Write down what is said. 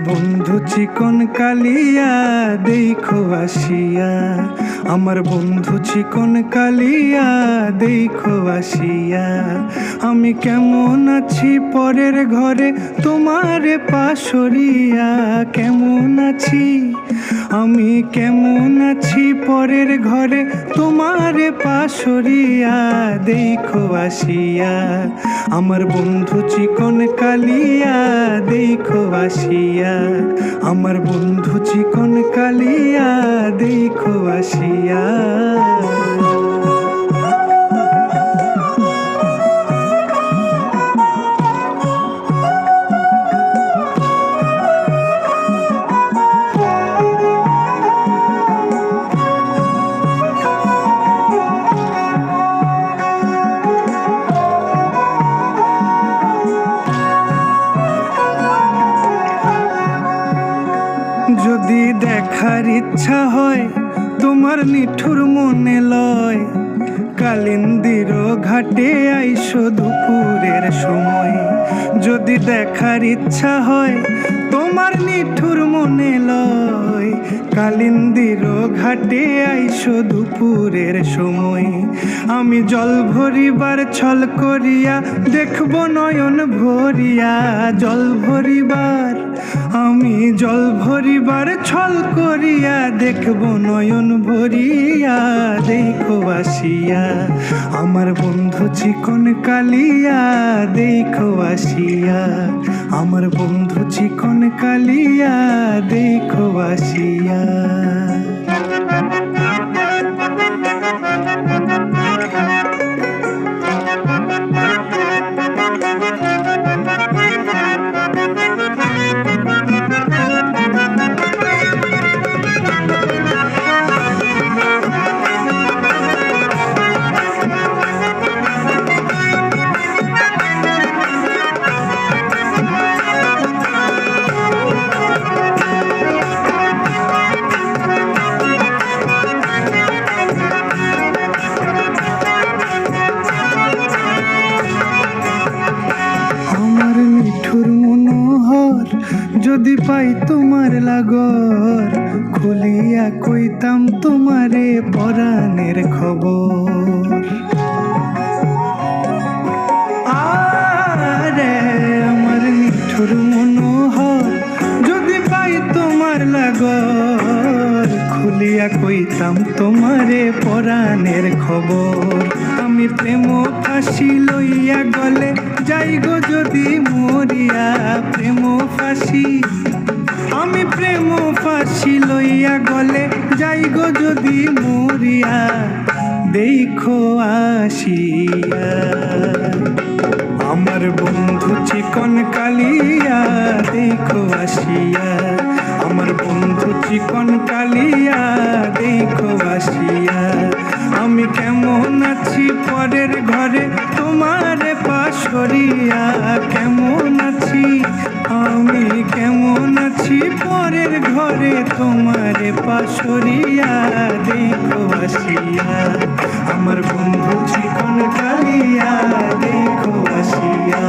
বন্ধু চিকন কালিয়া দেখো আসিয়া, আমার বন্ধু চিকন কালিয়া দেখো আসিয়া। আমি কেমন আছি পরের ঘরে তোমার পাশরিয়া, কেমন আছি আমি কেমন আছি পরের ঘরে তোমার পাশরিয়া দেখো আসিয়া। আমার বন্ধু চিকন কালিয়া দেখো আসিয়া, আমার বন্ধু চিকন কালিয়া দেখো আসিয়া। যদি দেখার ইচ্ছা হয় তোমার নিঠুর মনে লয়, কালিন্দির ঘাটে আইসো দুপুরের সময়। যদি দেখার ইচ্ছা হয় তোমার নিঠুর মনে লয়, কালিন্দির ঘাটে আইসো দুপুরের সময়। আমি জল ভরিবার ছল করিয়া দেখব নয়ন ভরিয়া, জল ভরিবার আমি জল ভরিবার ছল করিয়া দেখব নয়ন ভরিয়া দেখো আসিয়া। আমার বন্ধু চিকন কালিয়া দেখো আসিয়া, আমার বন্ধু চিকন কালিয়া দেখো আসিয়া। যদি পাই তোমার লাগর, খুলিয়া কইতাম তোমারে পরাণের খবর। আরে আমার নিঠুর মনোহর, যদি পাই তোমার লাগর, খুলিয়া কইতাম তোমারে পরাণের খবর। আমি প্রেম ফাঁসি লইয়া গলে যাই গো যদি মরিয়া, প্রেম ফাঁসি আমি প্রেম ফাঁসি লইয়া গলে যাই গো যদি মরিয়া দেখো আসিয়া। আমার বন্ধু চিকন কালিয়া দেখো আসিয়া, আমার বন্ধু চিকন কালিয়া দেখো আসিয়া। আমি কেমন আছি পরের ঘরে তোমার পাশরিয়া, কেমন আছি আমি কেমন আছি পরের ঘরে তোমার পাশরিয়া দেখো আসিয়া। আমার বন্ধু চিকন কালিয়া দেখো আসিয়া।